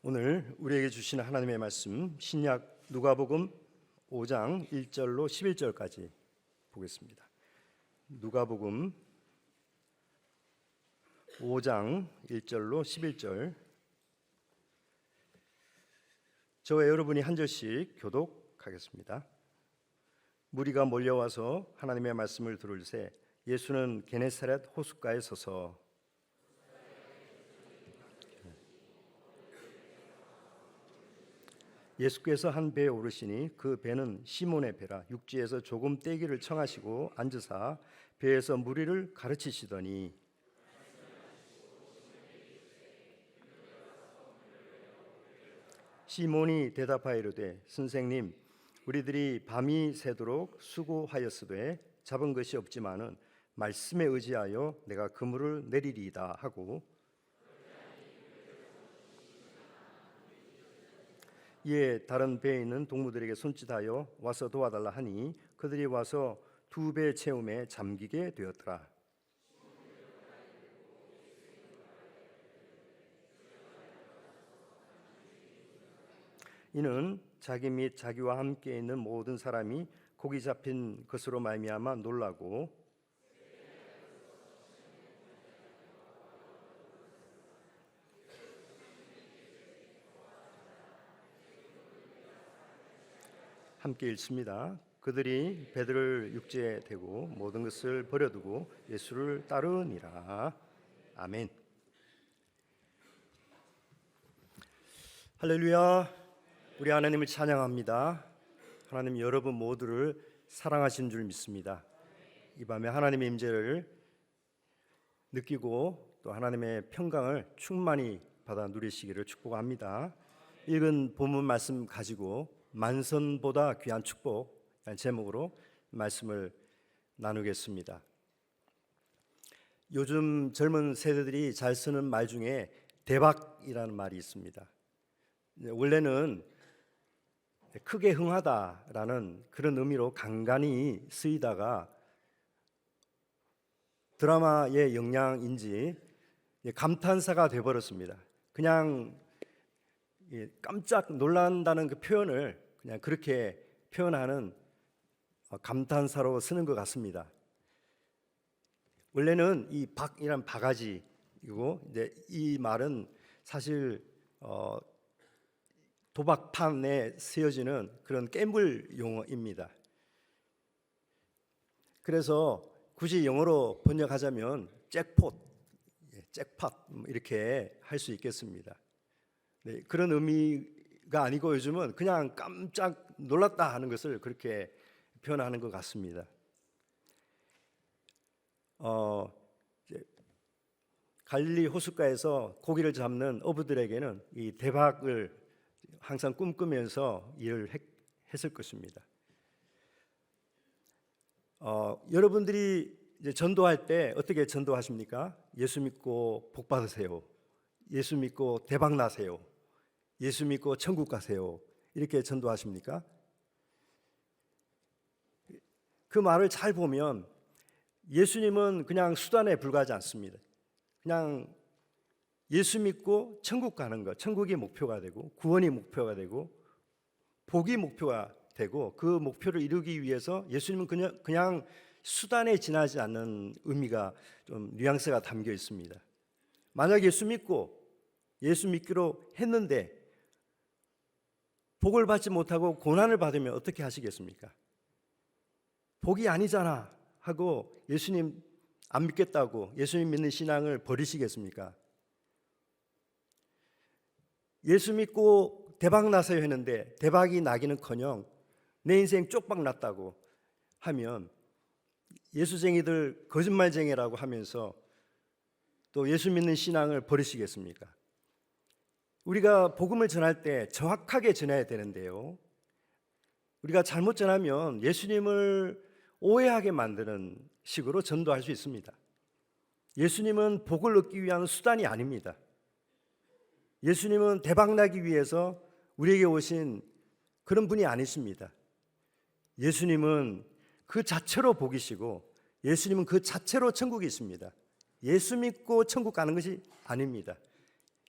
오늘 우리에게 주시는 하나님의 말씀 신약 누가복음 5장 1절로 11절까지 보겠습니다. 누가복음 5장 1절로 11절, 저와 여러분이 한 절씩 교독하겠습니다. 무리가 몰려와서 하나님의 말씀을 들을새 예수는 게네사렛 호숫가에 서서 예수께서 한 배에 오르시니 그 배는 시몬의 배라. 육지에서 조금 떼기를 청하시고 앉으사 배에서 무리를 가르치시더니 시몬이 대답하여 이르되 선생님, 우리들이 밤이 새도록 수고하였으되 잡은 것이 없지만은 말씀에 의지하여 내가 그물을 내리리이다 하고, 이에 다른 배에 있는 동무들에게 손짓하여 와서 도와달라 하니 그들이 와서 두 배 채움에 잠기게 되었더라. 이는 자기 및 자기와 함께 있는 모든 사람이 고기 잡힌 것으로 말미암아 놀라고 함께 읽습니다. 그들이 배들을 육지에 대고 모든 것을 버려두고 예수를 따르니라. 아멘. 할렐루야. 우리 하나님을 찬양합니다. 하나님 여러분 모두를 사랑하신 줄 믿습니다. 이 밤에 하나님의 임재를 느끼고 또 하나님의 평강을 충만히 받아 누리시기를 축복합니다. 읽은 본문 말씀 가지고 만선보다 귀한 축복이라는 제목으로 말씀을 나누겠습니다. 요즘 젊은 세대들이 잘 쓰는 말 중에 대박이라는 말이 있습니다. 원래는 크게 흥하다라는 그런 의미로 간간히 쓰이다가 드라마의 영향인지 감탄사가 되어버렸습니다. 그냥 깜짝 놀란다는 그 표현을 그냥 그렇게 표현하는 감탄사로 쓰는 것 같습니다. 원래는 이 박이란 바가지이고, 이제 이 말은 사실 도박판에 쓰여지는 그런 깨물 용어입니다. 그래서 굳이 영어로 번역하자면 잭팟 이렇게 할 수 있겠습니다. 네, 그런 의미가 아니고 요즘은 그냥 깜짝 놀랐다 하는 것을 그렇게 표현하는 것 같습니다. 갈릴리 호숫가에서 고기를 잡는 어부들에게는 이 대박을 항상 꿈꾸면서 일을 했을 것입니다. 여러분들이 이제 전도할 때 어떻게 전도하십니까? 예수 믿고 복 받으세요. 예수 믿고 대박 나세요. 예수 믿고 천국 가세요. 이렇게 전도하십니까? 그 말을 잘 보면 예수님은 그냥 수단에 불과하지 않습니다. 그냥 예수 믿고 천국 가는 것, 천국이 목표가 되고 구원이 목표가 되고 복이 목표가 되고, 그 목표를 이루기 위해서 예수님은 그냥 수단에 지나지 않는 의미가 좀 뉘앙스가 담겨 있습니다. 만약 예수 믿기로 했는데 복을 받지 못하고 고난을 받으면 어떻게 하시겠습니까? 복이 아니잖아 하고 예수님 안 믿겠다고 예수님 믿는 신앙을 버리시겠습니까? 예수 믿고 대박 나세요 했는데 대박이 나기는커녕 내 인생 쪽박 났다고 하면 예수쟁이들 거짓말쟁이라고 하면서 또 예수 믿는 신앙을 버리시겠습니까? 우리가 복음을 전할 때 정확하게 전해야 되는데요, 우리가 잘못 전하면 예수님을 오해하게 만드는 식으로 전도할 수 있습니다. 예수님은 복을 얻기 위한 수단이 아닙니다. 예수님은 대박나기 위해서 우리에게 오신 그런 분이 아니십니다. 예수님은 그 자체로 복이시고 예수님은 그 자체로 천국이 있습니다. 예수 믿고 천국 가는 것이 아닙니다.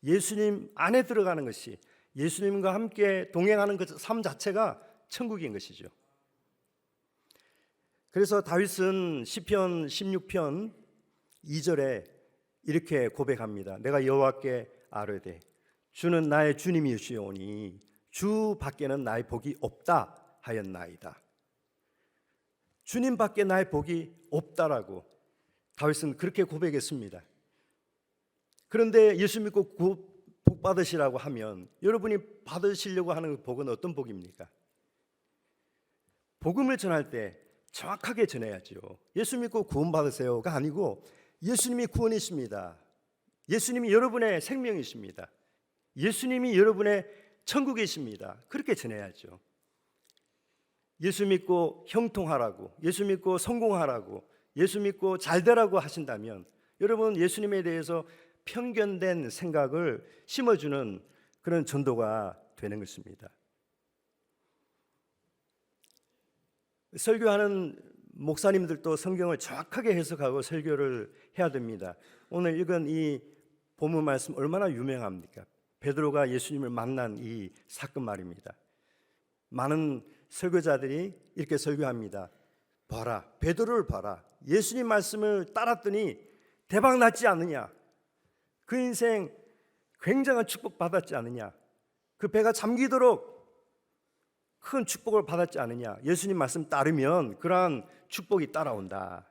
예수님 안에 들어가는 것이, 예수님과 함께 동행하는 그 삶 자체가 천국인 것이죠. 그래서 다윗은 시편 16편 2절에 이렇게 고백합니다. 내가 여호와께 아뢰되 주는 나의 주님이시오니 주 밖에는 나의 복이 없다 하였나이다. 주님 밖에 나의 복이 없다라고 다윗은 그렇게 고백했습니다. 그런데 예수 믿고 복 받으시라고 하면 여러분이 받으시려고 하는 복은 어떤 복입니까? 복음을 전할 때 정확하게 전해야죠. 예수 믿고 구원 받으세요가 아니고 예수님이 구원이십니다. 예수님이 여러분의 생명이십니다. 예수님이 여러분의 천국이십니다. 그렇게 전해야죠. 예수 믿고 형통하라고, 예수 믿고 성공하라고, 예수 믿고 잘되라고 하신다면 여러분 예수님에 대해서 편견된 생각을 심어주는 그런 전도가 되는 것입니다. 설교하는 목사님들도 성경을 정확하게 해석하고 설교를 해야 됩니다. 오늘 읽은 이 본문 말씀 얼마나 유명합니까? 베드로가 예수님을 만난 이 사건 말입니다. 많은 설교자들이 이렇게 설교합니다. 봐라, 베드로를 봐라. 예수님 말씀을 따랐더니 대박 났지 않느냐? 그 인생 굉장한 축복 받았지 않느냐? 그 배가 잠기도록 큰 축복을 받았지 않느냐? 예수님 말씀 따르면 그러한 축복이 따라온다.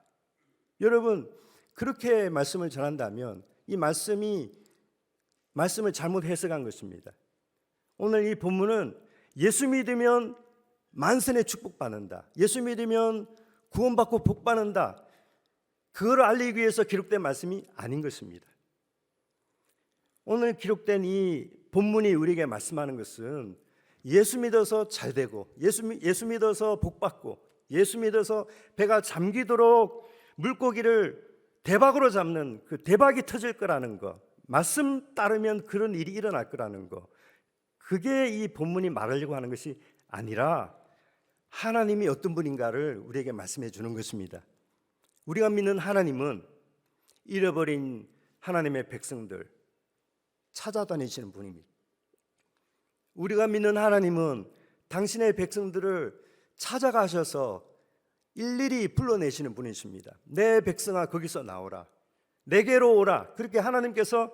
여러분 그렇게 말씀을 전한다면 이 말씀을 잘못 해석한 것입니다. 오늘 이 본문은 예수 믿으면 만선의 축복 받는다, 예수 믿으면 구원받고 복 받는다, 그걸 알리기 위해서 기록된 말씀이 아닌 것입니다. 오늘 기록된 이 본문이 우리에게 말씀하는 것은 예수 믿어서 잘되고, 예수 믿어서 복받고, 예수 믿어서 배가 잠기도록 물고기를 대박으로 잡는 그 대박이 터질 거라는 거, 말씀 따르면 그런 일이 일어날 거라는 거, 그게 이 본문이 말하려고 하는 것이 아니라 하나님이 어떤 분인가를 우리에게 말씀해 주는 것입니다. 우리가 믿는 하나님은 잃어버린 하나님의 백성들 찾아다니시는 분입니다. 우리가 믿는 하나님은 당신의 백성들을 찾아가셔서 일일이 불러내시는 분이십니다. 내 백성아 거기서 나오라, 내게로 오라. 그렇게 하나님께서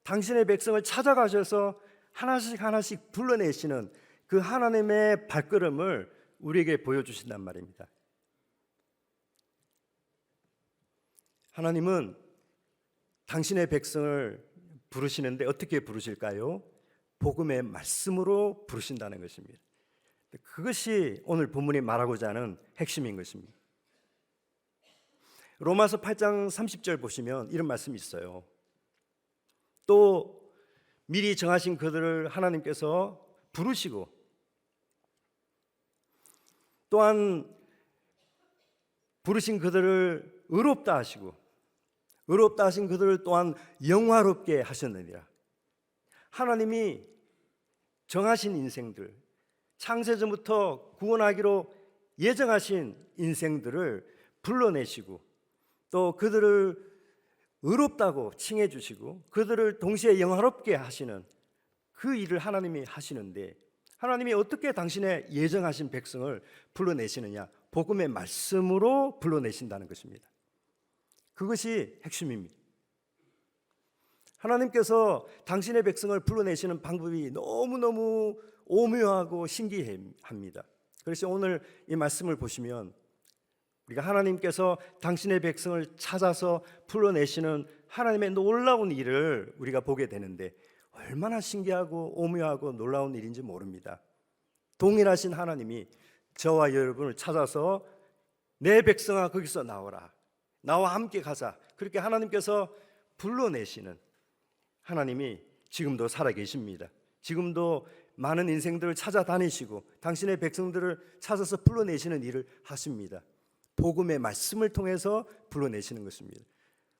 당신의 백성을 찾아가셔서 하나씩 하나씩 불러내시는 그 하나님의 발걸음을 우리에게 보여주신단 말입니다. 하나님은 당신의 백성을 부르시는데 어떻게 부르실까요? 복음의 말씀으로 부르신다는 것입니다. 그것이 오늘 본문이 말하고자 하는 핵심인 것입니다. 로마서 8장 30절 보시면 이런 말씀이 있어요. 또 미리 정하신 그들을 하나님께서 부르시고, 또한 부르신 그들을 의롭다 하시고, 의롭다 하신 그들을 또한 영화롭게 하셨느니라. 하나님이 정하신 인생들, 창세전부터 구원하기로 예정하신 인생들을 불러내시고, 또 그들을 의롭다고 칭해 주시고 그들을 동시에 영화롭게 하시는 그 일을 하나님이 하시는데, 하나님이 어떻게 당신의 예정하신 백성을 불러내시느냐? 복음의 말씀으로 불러내신다는 것입니다. 그것이 핵심입니다. 하나님께서 당신의 백성을 불러내시는 방법이 너무너무 오묘하고 신기합니다. 그래서 오늘 이 말씀을 보시면 우리가 하나님께서 당신의 백성을 찾아서 불러내시는 하나님의 놀라운 일을 우리가 보게 되는데, 얼마나 신기하고 오묘하고 놀라운 일인지 모릅니다. 동일하신 하나님이 저와 여러분을 찾아서 내 백성아 거기서 나오라, 나와 함께 가자, 그렇게 하나님께서 불러내시는 하나님이 지금도 살아계십니다. 지금도 많은 인생들을 찾아다니시고 당신의 백성들을 찾아서 불러내시는 일을 하십니다. 복음의 말씀을 통해서 불러내시는 것입니다.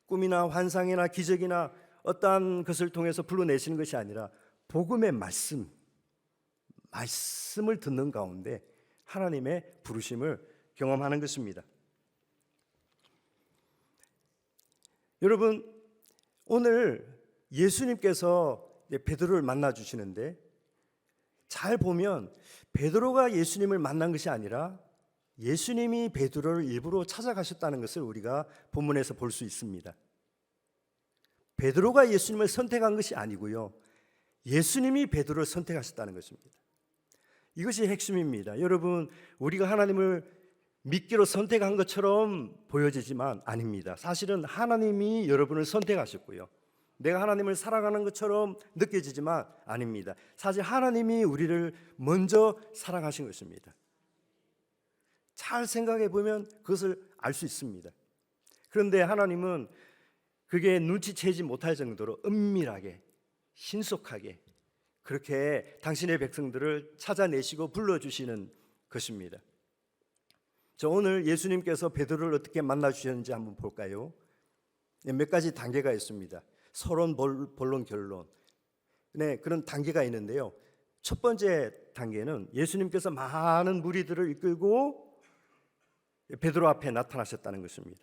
꿈이나 환상이나 기적이나 어떠한 것을 통해서 불러내시는 것이 아니라 복음의 말씀을 듣는 가운데 하나님의 부르심을 경험하는 것입니다. 여러분, 오늘 예수님께서 베드로를 만나 주시는데, 잘 보면 베드로가 예수님을 만난 것이 아니라 예수님이 베드로를 일부러 찾아가셨다는 것을 우리가 본문에서 볼 수 있습니다. 베드로가 예수님을 선택한 것이 아니고요, 예수님이 베드로를 선택하셨다는 것입니다. 이것이 핵심입니다. 여러분, 우리가 하나님을 믿기로 선택한 것처럼 보여지지만 아닙니다. 사실은 하나님이 여러분을 선택하셨고요, 내가 하나님을 사랑하는 것처럼 느껴지지만 아닙니다. 사실 하나님이 우리를 먼저 사랑하신 것입니다. 잘 생각해 보면 그것을 알 수 있습니다. 그런데 하나님은 그게 눈치채지 못할 정도로 은밀하게, 신속하게 그렇게 당신의 백성들을 찾아내시고 불러주시는 것입니다. 오늘 예수님께서 베드로를 어떻게 만나 주셨는지 한번 볼까요? 몇 가지 단계가 있습니다. 서론, 본론, 결론. 네, 그런 단계가 있는데요. 첫 번째 단계는 예수님께서 많은 무리들을 이끌고 베드로 앞에 나타나셨다는 것입니다.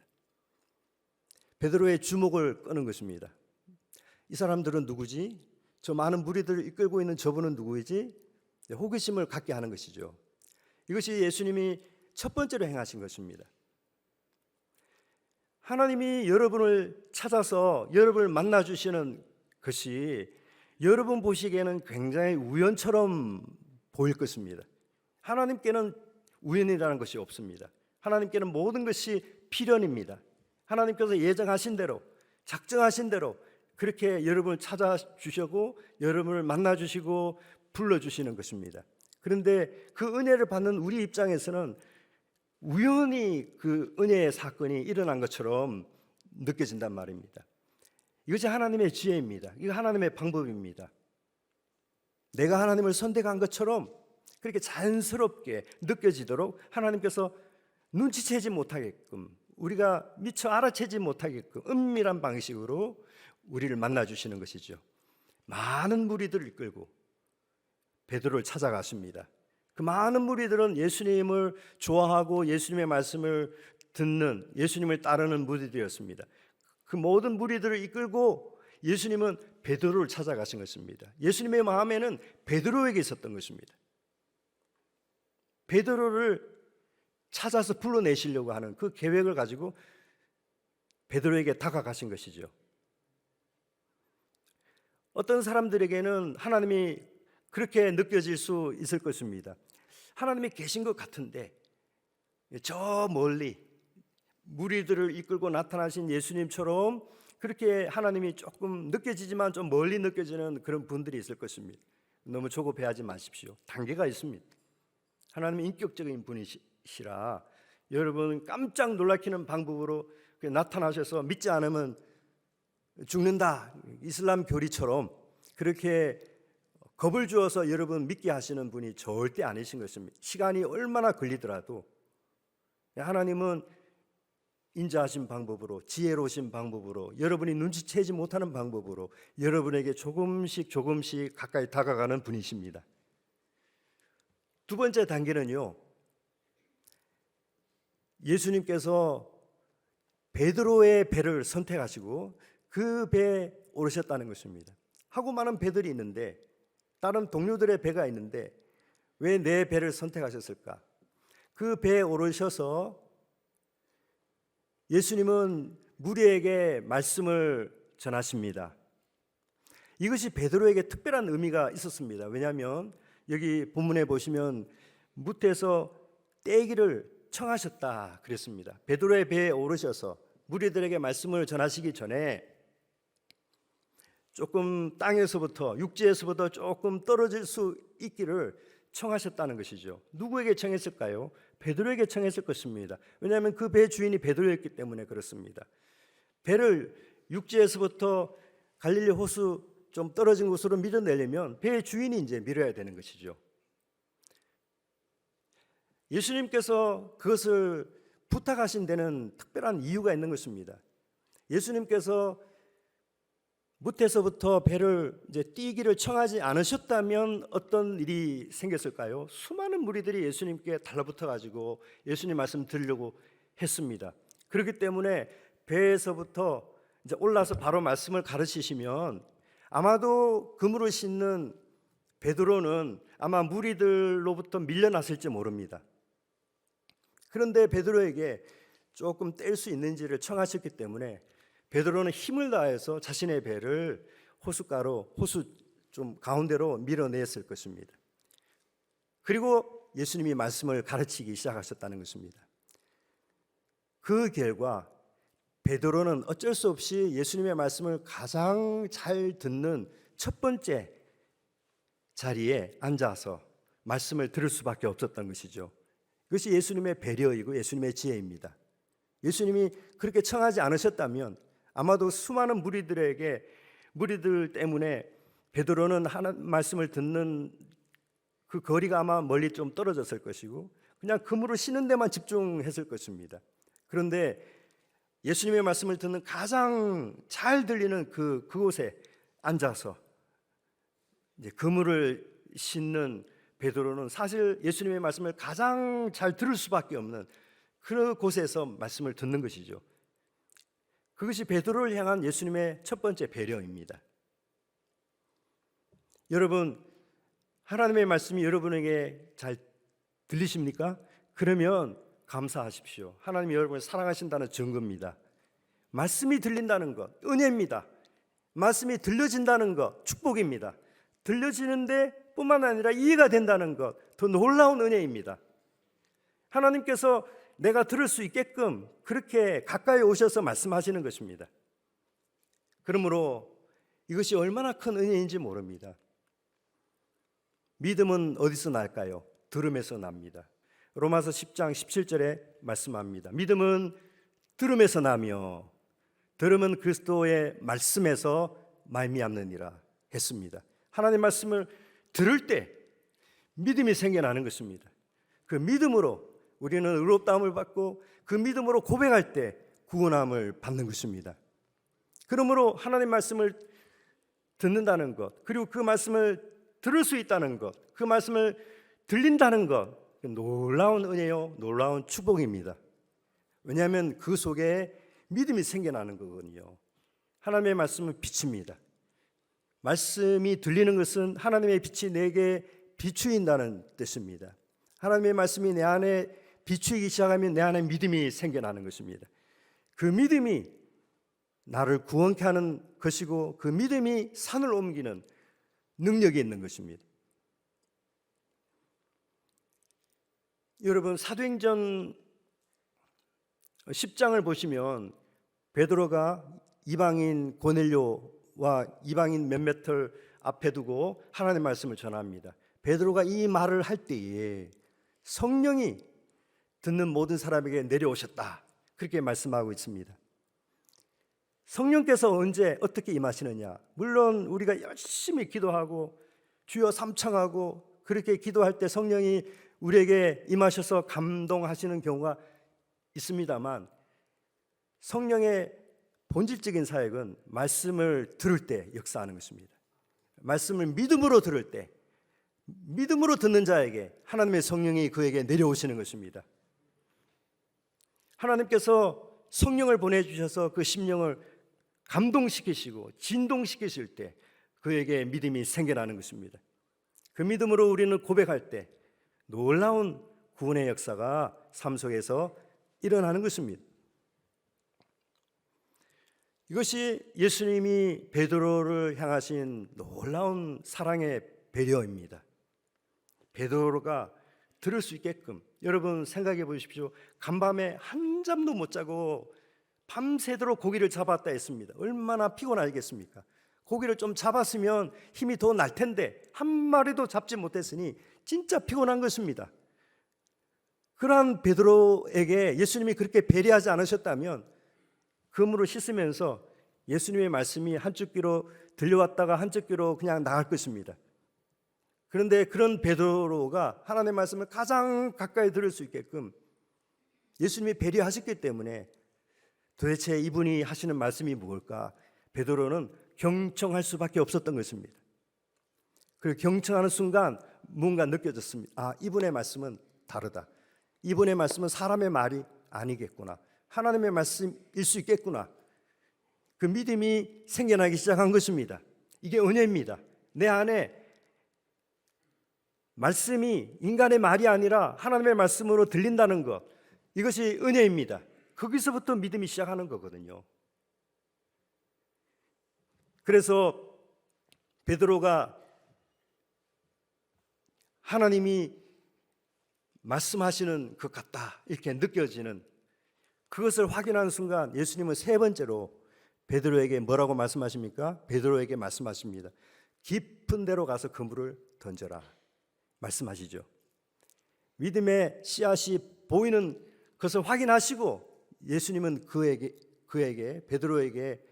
베드로의 주목을 끄는 것입니다. 이 사람들은 누구지? 저 많은 무리들을 이끌고 있는 저분은 누구이지? 호기심을 갖게 하는 것이죠. 이것이 예수님이 첫 번째로 행하신 것입니다. 하나님이 여러분을 찾아서 여러분을 만나 주시는 것이 여러분 보시기에는 굉장히 우연처럼 보일 것입니다. 하나님께는 우연이라는 것이 없습니다. 하나님께는 모든 것이 필연입니다. 하나님께서 예정하신 대로, 작정하신 대로 그렇게 여러분을 찾아주시고 여러분을 만나주시고 불러주시는 것입니다. 그런데 그 은혜를 받는 우리 입장에서는 우연히 그 은혜의 사건이 일어난 것처럼 느껴진단 말입니다. 이것이 하나님의 지혜입니다. 이거 하나님의 방법입니다. 내가 하나님을 선택한 것처럼 그렇게 자연스럽게 느껴지도록 하나님께서 눈치채지 못하게끔, 우리가 미처 알아채지 못하게끔 은밀한 방식으로 우리를 만나주시는 것이죠. 많은 무리들을 이끌고 베드로를 찾아갔습니다. 그 많은 무리들은 예수님을 좋아하고 예수님의 말씀을 듣는, 예수님을 따르는 무리들이었습니다. 그 모든 무리들을 이끌고 예수님은 베드로를 찾아가신 것입니다. 예수님의 마음에는 베드로에게 있었던 것입니다. 베드로를 찾아서 불러내시려고 하는 그 계획을 가지고 베드로에게 다가가신 것이죠. 어떤 사람들에게는 하나님이 그렇게 느껴질 수 있을 것입니다. 하나님이 계신 것 같은데 저 멀리 무리들을 이끌고 나타나신 예수님처럼 그렇게 하나님이 조금 느껴지지만 좀 멀리 느껴지는 그런 분들이 있을 것입니다. 너무 조급해하지 마십시오. 단계가 있습니다. 하나님이 인격적인 분이시라 여러분 깜짝 놀라키는 방법으로 나타나셔서 믿지 않으면 죽는다, 이슬람 교리처럼 그렇게 겁을 주어서 여러분 믿게 하시는 분이 절대 아니신 것입니다. 시간이 얼마나 걸리더라도 하나님은 인자하신 방법으로, 지혜로우신 방법으로, 여러분이 눈치채지 못하는 방법으로 여러분에게 조금씩 가까이 다가가는 분이십니다. 두 번째 단계는요, 예수님께서 베드로의 배를 선택하시고 그 배에 오르셨다는 것입니다. 하고 많은 배들이 있는데, 다른 동료들의 배가 있는데 왜 내 배를 선택하셨을까? 그 배에 오르셔서 예수님은 무리에게 말씀을 전하십니다. 이것이 베드로에게 특별한 의미가 있었습니다. 왜냐하면 여기 본문에 보시면 무태에서 떼기를 청하셨다 그랬습니다. 베드로의 배에 오르셔서 무리들에게 말씀을 전하시기 전에 조금 땅에서부터, 육지에서부터 조금 떨어질 수 있기를 청하셨다는 것이죠. 누구에게 청했을까요? 베드로에게 청했을 것입니다. 왜냐하면 그 배 주인이 베드로였기 때문에 그렇습니다. 배를 육지에서부터 갈릴리 호수 좀 떨어진 곳으로 밀어내려면 배의 주인이 이제 밀어야 되는 것이죠. 예수님께서 그것을 부탁하신 데는 특별한 이유가 있는 것입니다. 예수님께서 무태서부터 배를 이제 띄기를 청하지 않으셨다면 어떤 일이 생겼을까요? 수많은 무리들이 예수님께 달라붙어 가지고 예수님 말씀 들으려고 했습니다. 그렇기 때문에 배에서부터 이제 올라서 바로 말씀을 가르치시면 아마도 그물을 씻는 베드로는 아마 무리들로부터 밀려났을지 모릅니다. 그런데 베드로에게 조금 뗄 수 있는지를 청하셨기 때문에 베드로는 힘을 다해서 자신의 배를 호수 좀 가운데로 밀어냈을 것입니다. 그리고 예수님이 말씀을 가르치기 시작하셨다는 것입니다. 그 결과 베드로는 어쩔 수 없이 예수님의 말씀을 가장 잘 듣는 첫 번째 자리에 앉아서 말씀을 들을 수밖에 없었던 것이죠. 그것이 예수님의 배려이고 예수님의 지혜입니다. 예수님이 그렇게 청하지 않으셨다면 아마도 수많은 무리들 때문에 베드로는 하나님 말씀을 듣는 그 거리가 아마 멀리 좀 떨어졌을 것이고 그냥 그물을 씻는 데만 집중했을 것입니다. 그런데 예수님의 말씀을 듣는 가장 잘 들리는 그곳에 앉아서 이제 그물을 씻는 베드로는 사실 예수님의 말씀을 가장 잘 들을 수밖에 없는 그 곳에서 말씀을 듣는 것이죠. 그것이 베드로를 향한 예수님의 첫 번째 배려입니다. 여러분, 하나님의 말씀이 여러분에게 잘 들리십니까? 그러면 감사하십시오. 하나님이 여러분을 사랑하신다는 증거입니다. 말씀이 들린다는 것, 은혜입니다. 말씀이 들려진다는 것, 축복입니다. 들려지는데 뿐만 아니라 이해가 된다는 것, 더 놀라운 은혜입니다. 하나님께서 내가 들을 수 있게끔 그렇게 가까이 오셔서 말씀하시는 것입니다. 그러므로 이것이 얼마나 큰 은혜인지 모릅니다. 믿음은 어디서 날까요? 들음에서 납니다. 로마서 10장 17절에 말씀합니다. 믿음은 들음에서 나며 들음은 그리스도의 말씀에서 말미암느니라 했습니다. 하나님 말씀을 들을 때 믿음이 생겨나는 것입니다. 그 믿음으로 우리는 의롭다함을 받고 그 믿음으로 고백할 때 구원함을 받는 것입니다. 그러므로 하나님 말씀을 듣는다는 것, 그리고 그 말씀을 들을 수 있다는 것, 그 말씀을 들린다는 것, 놀라운 은혜요, 놀라운 축복입니다. 왜냐하면 그 속에 믿음이 생겨나는 거거든요. 하나님의 말씀은 빛입니다. 말씀이 들리는 것은 하나님의 빛이 내게 비추인다는 뜻입니다. 하나님의 말씀이 내 안에 비추이기 시작하면 내 안에 믿음이 생겨나는 것입니다. 그 믿음이 나를 구원케 하는 것이고 그 믿음이 산을 옮기는 능력이 있는 것입니다. 여러분, 사도행전 10장을 보시면 베드로가 이방인 고넬료와 이방인 몇몇을 앞에 두고 하나님의 말씀을 전합니다. 베드로가 이 말을 할 때에 성령이 듣는 모든 사람에게 내려오셨다, 그렇게 말씀하고 있습니다. 성령께서 언제 어떻게 임하시느냐? 물론 우리가 열심히 기도하고 주여 삼창하고 그렇게 기도할 때 성령이 우리에게 임하셔서 감동하시는 경우가 있습니다만 성령의 본질적인 사역은 말씀을 들을 때 역사하는 것입니다. 말씀을 믿음으로 들을 때, 믿음으로 듣는 자에게 하나님의 성령이 그에게 내려오시는 것입니다. 하나님께서 성령을 보내주셔서 그 심령을 감동시키시고 진동시키실 때 그에게 믿음이 생겨나는 것입니다. 그 믿음으로 우리는 고백할 때 놀라운 구원의 역사가 삶 속에서 일어나는 것입니다. 이것이 예수님이 베드로를 향하신 놀라운 사랑의 배려입니다. 베드로가 들을 수 있게끔, 여러분 생각해 보십시오. 간밤에 한 잠도 못 자고 밤새도록 고기를 잡았다 했습니다. 얼마나 피곤하겠습니까? 고기를 좀 잡았으면 힘이 더 날 텐데 한 마리도 잡지 못했으니 진짜 피곤한 것입니다. 그러한 베드로에게 예수님이 그렇게 배려하지 않으셨다면 그물을 씻으면서 예수님의 말씀이 한쪽 귀로 들려왔다가 한쪽 귀로 그냥 나갈 것입니다. 그런데 그런 베드로가 하나님의 말씀을 가장 가까이 들을 수 있게끔 예수님이 배려하셨기 때문에 도대체 이분이 하시는 말씀이 무엇일까? 베드로는 경청할 수밖에 없었던 것입니다. 그리고 경청하는 순간 뭔가 느껴졌습니다. 아, 이분의 말씀은 다르다. 이분의 말씀은 사람의 말이 아니겠구나. 하나님의 말씀일 수 있겠구나. 그 믿음이 생겨나기 시작한 것입니다. 이게 은혜입니다. 내 안에 말씀이 인간의 말이 아니라 하나님의 말씀으로 들린다는 것, 이것이 은혜입니다. 거기서부터 믿음이 시작하는 거거든요. 그래서 베드로가 하나님이 말씀하시는 것 같다 이렇게 느껴지는 그것을 확인하는 순간 예수님은 세 번째로 베드로에게 뭐라고 말씀하십니까? 베드로에게 말씀하십니다. 깊은 데로 가서 그물을 던져라 말씀하시죠. 믿음의 씨앗이 보이는 것을 확인하시고 예수님은 그에게 베드로에게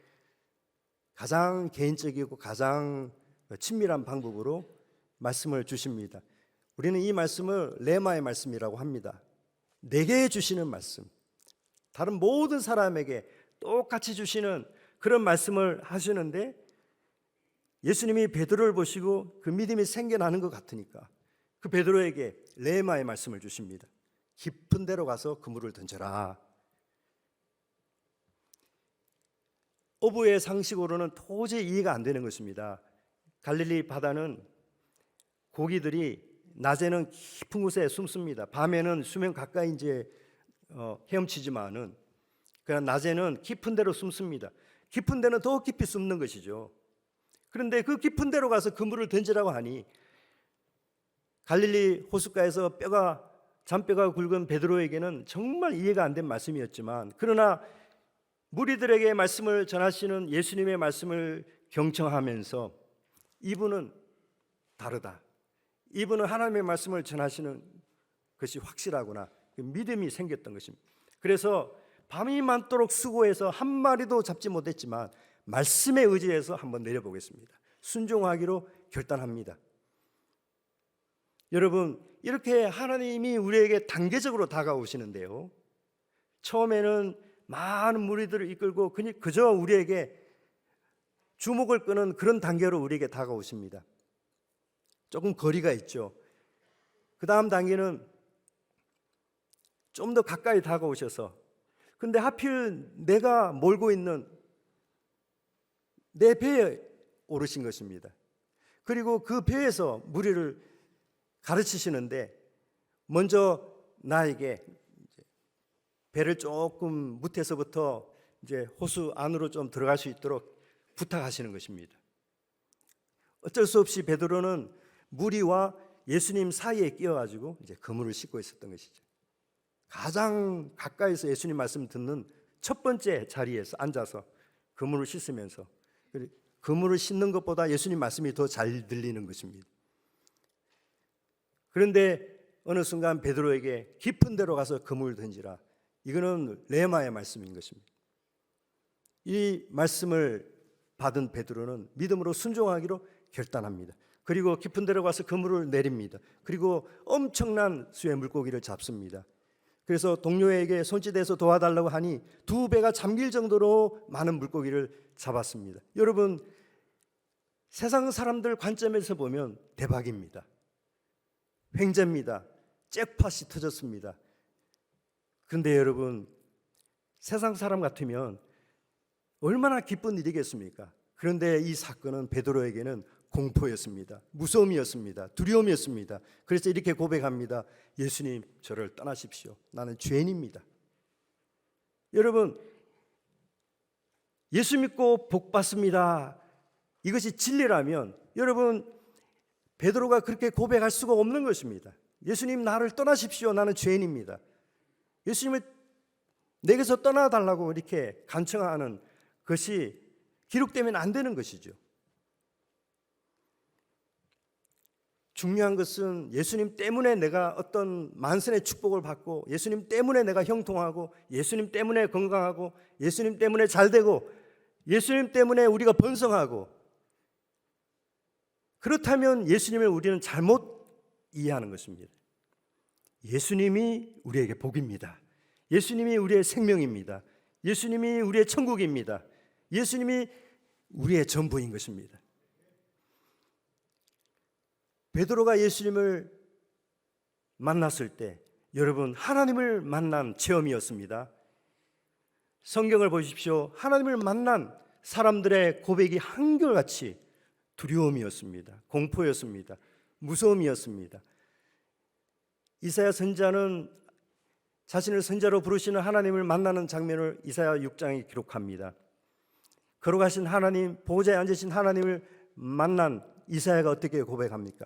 가장 개인적이고 가장 친밀한 방법으로 말씀을 주십니다. 우리는 이 말씀을 레마의 말씀이라고 합니다. 내게 주시는 말씀, 다른 모든 사람에게 똑같이 주시는 그런 말씀을 하시는데 예수님이 베드로를 보시고 그 믿음이 생겨나는 것 같으니까 그 베드로에게 레마의 말씀을 주십니다. 깊은 데로 가서 그물을 던져라. 어부의 상식으로는 도저히 이해가 안 되는 것입니다. 갈릴리 바다는 고기들이 낮에는 깊은 곳에 숨습니다. 밤에는 수면 가까이 이제 헤엄치지만은 그냥 낮에는 깊은 데로 숨습니다. 깊은 데는 더 깊이 숨는 것이죠. 그런데 그 깊은 데로 가서 그물을 던지라고 하니 갈릴리 호숫가에서 잔뼈가 굵은 베드로에게는 정말 이해가 안 된 말씀이었지만, 그러나 무리들에게 말씀을 전하시는 예수님의 말씀을 경청하면서 이분은 다르다, 이분은 하나님의 말씀을 전하시는 것이 확실하구나, 믿음이 생겼던 것입니다. 그래서 밤이 많도록 수고해서 한 마리도 잡지 못했지만 말씀에 의지해서 한번 내려보겠습니다. 순종하기로 결단합니다. 여러분, 이렇게 하나님이 우리에게 단계적으로 다가오시는데요, 처음에는 많은 무리들을 이끌고 그저 우리에게 주목을 끄는 그런 단계로 우리에게 다가오십니다. 조금 거리가 있죠. 그 다음 단계는 좀 더 가까이 다가오셔서, 근데 하필 내가 몰고 있는 내 배에 오르신 것입니다. 그리고 그 배에서 무리를 가르치시는데 먼저 나에게 배를 조금 무태서부터 이제 호수 안으로 좀 들어갈 수 있도록 부탁하시는 것입니다. 어쩔 수 없이 베드로는 무리와 예수님 사이에 끼어가지고 이제 그물을 싣고 있었던 것이죠. 가장 가까이서 예수님 말씀 듣는 첫 번째 자리에서 앉아서 그물을 씻으면서, 그물을 씻는 것보다 예수님 말씀이 더 잘 들리는 것입니다. 그런데 어느 순간 베드로에게 깊은 데로 가서 그물을 던지라, 이거는 레마의 말씀인 것입니다. 이 말씀을 받은 베드로는 믿음으로 순종하기로 결단합니다. 그리고 깊은 데로 가서 그물을 내립니다. 그리고 엄청난 수의 물고기를 잡습니다. 그래서 동료에게 손짓해서 도와달라고 하니 2배가 잠길 정도로 많은 물고기를 잡았습니다. 여러분, 세상 사람들 관점에서 보면 대박입니다. 횡재입니다. 잭팟이 터졌습니다. 그런데 여러분, 세상 사람 같으면 얼마나 기쁜 일이겠습니까? 그런데 이 사건은 베드로에게는 공포였습니다. 무서움이었습니다. 두려움이었습니다. 그래서 이렇게 고백합니다. 예수님, 저를 떠나십시오. 나는 죄인입니다. 여러분, 예수 믿고 복 받습니다, 이것이 진리라면 여러분, 베드로가 그렇게 고백할 수가 없는 것입니다. 예수님, 나를 떠나십시오. 나는 죄인입니다. 예수님을 내게서 떠나달라고 이렇게 간청하는 것이 기록되면 안 되는 것이죠. 중요한 것은 예수님 때문에 내가 어떤 만선의 축복을 받고, 예수님 때문에 내가 형통하고, 예수님 때문에 건강하고, 예수님 때문에 잘되고, 예수님 때문에 우리가 번성하고, 그렇다면 예수님을 우리는 잘못 이해하는 것입니다. 예수님이 우리에게 복입니다. 예수님이 우리의 생명입니다. 예수님이 우리의 천국입니다. 예수님이 우리의 전부인 것입니다. 베드로가 예수님을 만났을 때 여러분, 하나님을 만난 체험이었습니다. 성경을 보십시오. 하나님을 만난 사람들의 고백이 한결같이 두려움이었습니다. 공포였습니다. 무서움이었습니다. 이사야 선지자는 자신을 선지자로 부르시는 하나님을 만나는 장면을 이사야 6장에 기록합니다. 걸어가신 하나님, 보호자에 앉으신 하나님을 만난 이사야가 어떻게 고백합니까?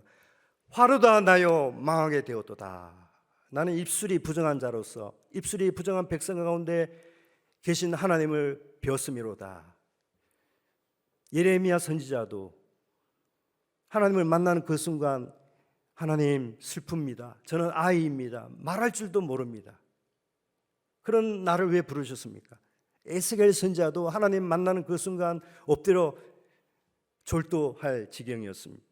화르다 나여 망하게 되었도다. 나는 입술이 부정한 자로서 입술이 부정한 백성 가운데 계신 하나님을 벼스미로다. 예레미야 선지자도 하나님을 만나는 그 순간 하나님 슬픕니다. 저는 아이입니다. 말할 줄도 모릅니다. 그런 나를 왜 부르셨습니까? 에스겔 선지자도 하나님 만나는 그 순간 엎드려 졸도할 지경이었습니다.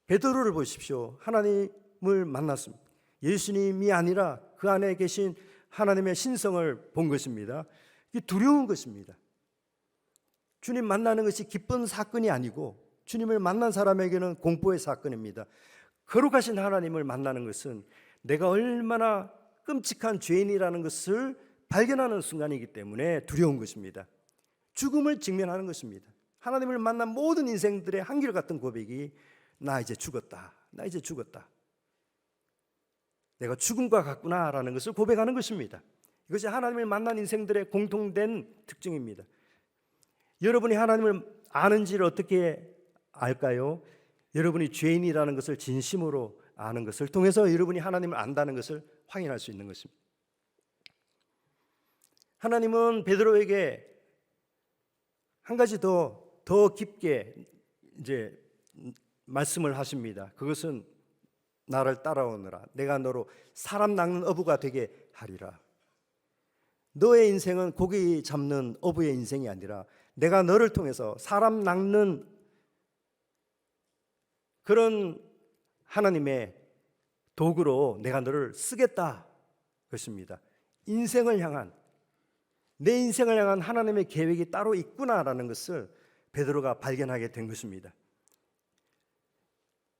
베드로를 보십시오. 하나님을 만났습니다. 예수님이 아니라 그 안에 계신 하나님의 신성을 본 것입니다. 이게 두려운 것입니다. 주님 만나는 것이 기쁜 사건이 아니고 주님을 만난 사람에게는 공포의 사건입니다. 거룩하신 하나님을 만나는 것은 내가 얼마나 끔찍한 죄인이라는 것을 발견하는 순간이기 때문에 두려운 것입니다. 죽음을 직면하는 것입니다. 하나님을 만난 모든 인생들의 한결같은 고백이 나 이제 죽었다. 나 이제 죽었다. 내가 죽음과 같구나라는 것을 고백하는 것입니다. 이것이 하나님을 만난 인생들의 공통된 특징입니다. 여러분이 하나님을 아는지를 어떻게 알까요? 여러분이 죄인이라는 것을 진심으로 아는 것을 통해서 여러분이 하나님을 안다는 것을 확인할 수 있는 것입니다. 하나님은 베드로에게 한 가지 더 깊게 이제 말씀을 하십니다. 그것은 나를 따라오너라. 내가 너로 사람 낚는 어부가 되게 하리라. 너의 인생은 고기 잡는 어부의 인생이 아니라 내가 너를 통해서 사람 낚는 그런 하나님의 도구로 내가 너를 쓰겠다 그것입니다. 인생을 향한, 내 인생을 향한 하나님의 계획이 따로 있구나라는 것을 베드로가 발견하게 된 것입니다.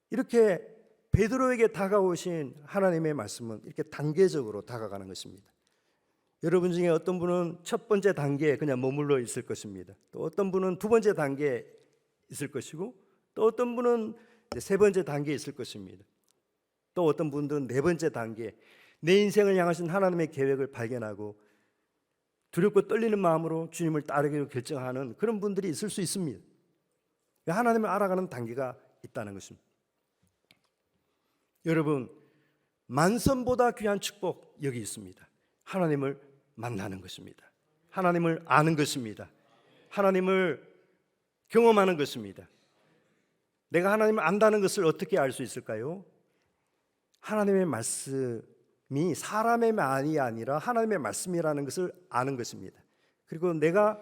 이렇게 베드로에게 다가오신 하나님의 말씀은 이렇게 단계적으로 다가가는 것입니다. 여러분 중에 어떤 분은 첫 번째 단계에 그냥 머물러 있을 것입니다. 또 어떤 분은 두 번째 단계에 있을 것이고, 또 어떤 분은 세 번째 단계에 있을 것입니다. 또 어떤 분들은 네 번째 단계, 내 인생을 향하신 하나님의 계획을 발견하고 두렵고 떨리는 마음으로 주님을 따르기로 결정하는 그런 분들이 있을 수 있습니다. 하나님을 알아가는 단계가 있다는 것입니다. 여러분, 만선보다 귀한 축복 여기 있습니다. 하나님을 만나는 것입니다. 하나님을 아는 것입니다. 하나님을 경험하는 것입니다. 내가 하나님을 안다는 것을 어떻게 알 수 있을까요? 하나님의 말씀이 사람의 말이 아니라 하나님의 말씀이라는 것을 아는 것입니다. 그리고 내가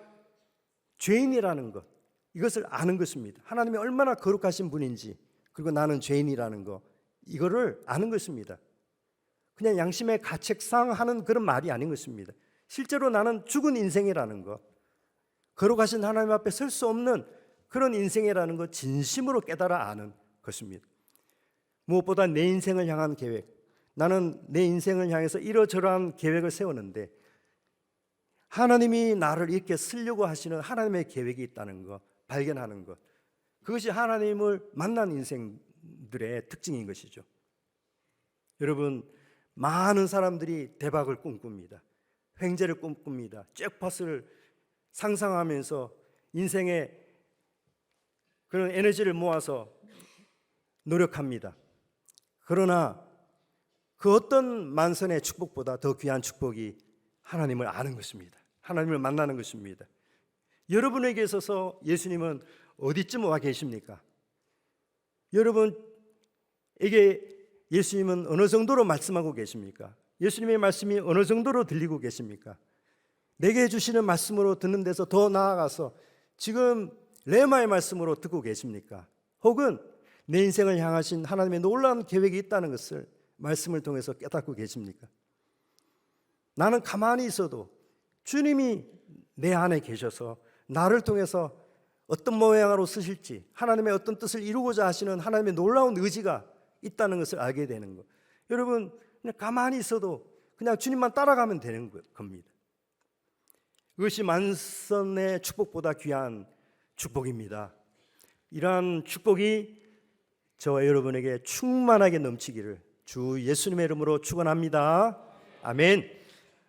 죄인이라는 것, 이것을 아는 것입니다. 하나님이 얼마나 거룩하신 분인지, 그리고 나는 죄인이라는 것, 이거를 아는 것입니다. 그냥 양심의 가책상 하는 그런 말이 아닌 것입니다. 실제로 나는 죽은 인생이라는 것, 거룩하신 하나님 앞에 설 수 없는 그런 인생이라는 것 진심으로 깨달아 아는 것입니다. 무엇보다 내 인생을 향한 계획, 나는 내 인생을 향해서 이러저러한 계획을 세우는데 하나님이 나를 이렇게 쓰려고 하시는 하나님의 계획이 있다는 것 발견하는 것, 그것이 하나님을 만난 인생들의 특징인 것이죠. 여러분, 많은 사람들이 대박을 꿈꿉니다. 횡재를 꿈꿉니다. 잭팟을 상상하면서 인생의 그런 에너지를 모아서 노력합니다. 그러나 그 어떤 만선의 축복보다 더 귀한 축복이 하나님을 아는 것입니다. 하나님을 만나는 것입니다. 여러분에게 있어서 예수님은 어디쯤 와 계십니까? 여러분에게 예수님은 어느 정도로 말씀하고 계십니까? 예수님의 말씀이 어느 정도로 들리고 계십니까? 내게 주시는 말씀으로 듣는 데서 더 나아가서 지금 레마의 말씀으로 듣고 계십니까? 혹은 내 인생을 향하신 하나님의 놀라운 계획이 있다는 것을 말씀을 통해서 깨닫고 계십니까? 나는 가만히 있어도 주님이 내 안에 계셔서 나를 통해서 어떤 모양으로 쓰실지, 하나님의 어떤 뜻을 이루고자 하시는 하나님의 놀라운 의지가 있다는 것을 알게 되는 것. 여러분, 그냥 가만히 있어도 그냥 주님만 따라가면 되는 겁니다. 그것이 만선의 축복보다 귀한 축복입니다. 이러한 축복이 저와 여러분에게 충만하게 넘치기를 주 예수님의 이름으로 축원합니다. 아멘.